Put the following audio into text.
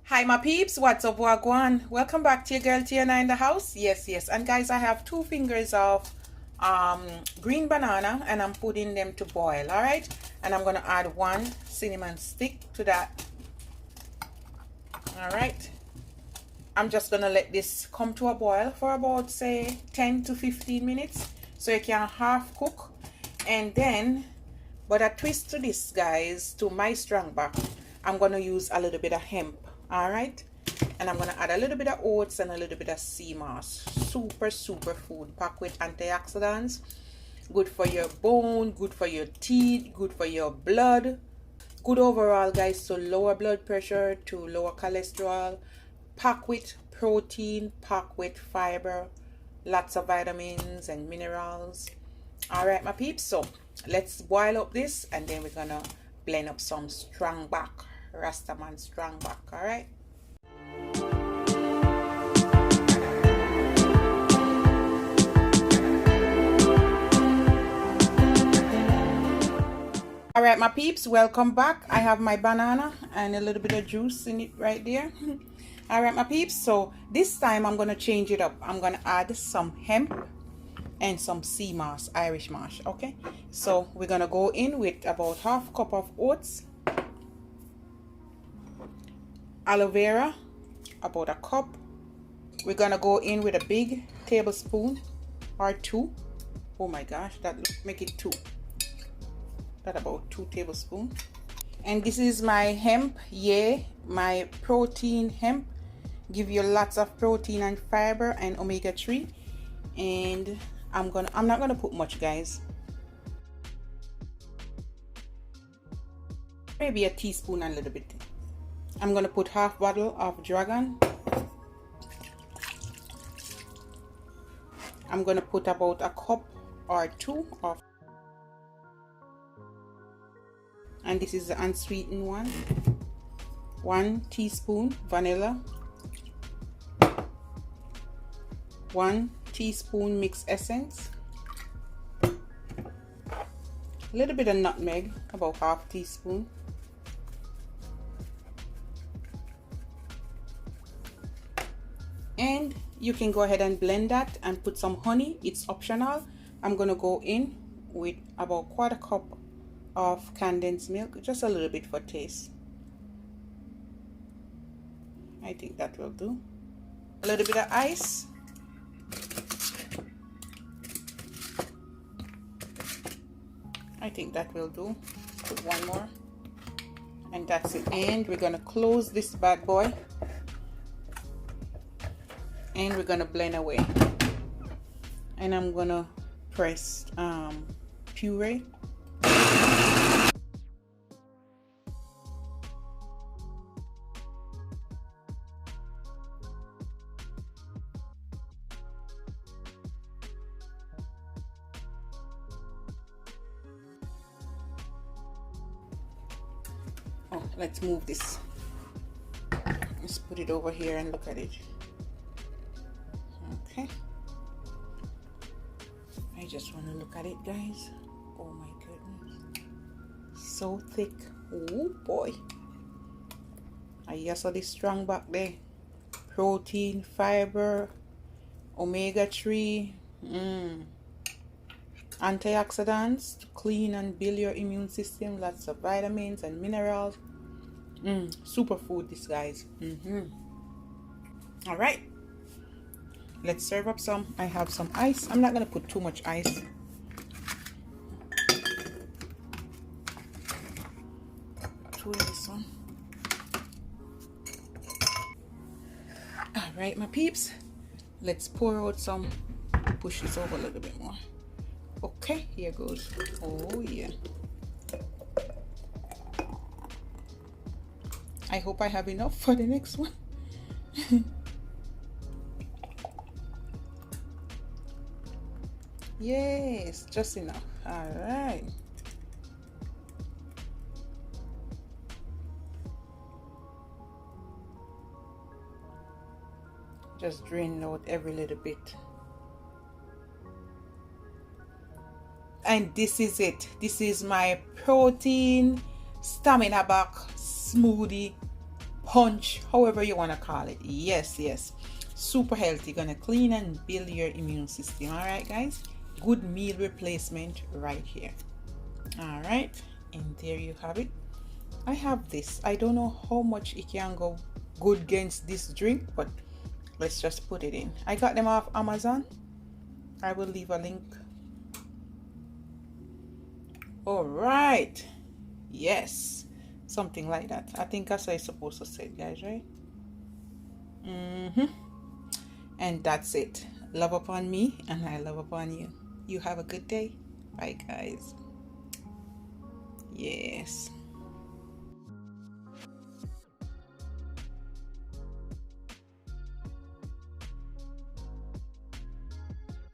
Hi my peeps, what's up, wagwan? Welcome back to your girl Tiana in the house. Yes, and guys, I have 2 fingers of green banana and I'm putting them to boil. All right, and I'm gonna add 1 cinnamon stick to that. All right, I'm just gonna let this come to a boil for about, say, 10 to 15 minutes so you can half cook. And then, but a twist to this, guys, to my strong back, I'm gonna use a little bit of hemp. All right, and I'm gonna add a little bit of oats and a little bit of sea moss. Super food packed with antioxidants, good for your bone, good for your teeth, good for your blood, good overall, guys, to lower blood pressure, to lower cholesterol, packed with protein, packed with fiber, lots of vitamins and minerals. All right my peeps, so let's boil up this and then we're gonna blend up some strong back, Rastaman strong back. All right, all right my peeps, welcome back. I have my banana and a little bit of juice in it right there. All right my peeps, so this time I'm gonna change it up. I'm gonna add some hemp and some sea moss, Irish moss. Okay, so we're gonna go in with about half cup of oats, aloe vera, about a cup. We're gonna go in with a big tablespoon or 2. Oh my gosh, that make it 2. That about 2 tablespoons. And this is my hemp, my protein hemp. Give you lots of protein and fiber and omega-3. And I'm not gonna put much, guys. Maybe a teaspoon and a little bit. I'm gonna put half bottle of dragon. I'm gonna put about a cup or 2 of, and this is the unsweetened one. 1 teaspoon vanilla, 1 teaspoon mixed essence, a little bit of nutmeg, about half teaspoon, and you can go ahead and blend that and put some honey. It's optional. I'm gonna go in with about 1/4 cup of condensed milk, just a little bit for taste. I think that will do. A little bit of ice. I think that will do. Put 1 more. And that's it. And we're gonna close this bad boy. And we're gonna blend away. And I'm gonna press puree. Oh, let's move this. Let's put it over here and look at it. Okay, I just want to look at it, guys. Oh my goodness, so thick. Oh boy, I saw this strong back there. Protein, fiber, omega-3, antioxidants to clean and build your immune system, lots of vitamins and minerals. Super food, this, guys. All right, let's serve up some. I have some ice. I'm not gonna put too much ice. Two in this one. All right my peeps, let's pour out some. Push this over a little bit more. Okay, here goes. Oh yeah, I hope I have enough for the next one. Yes, just enough. All right, just drain out every little bit. And this is it. This is my protein stamina back smoothie punch, however you want to call it. Yes, yes, super healthy, gonna clean and build your immune system. All right, guys, good meal replacement right here. All right, and there you have it. I have this. I don't know how much it can go good against this drink, but let's just put it in. I got them off Amazon. I will leave a link. All right, yes, something like that. I think that's how it's supposed to say it, guys, right? And that's it. Love upon me and I love upon you. You have a good day. Bye, guys. Yes.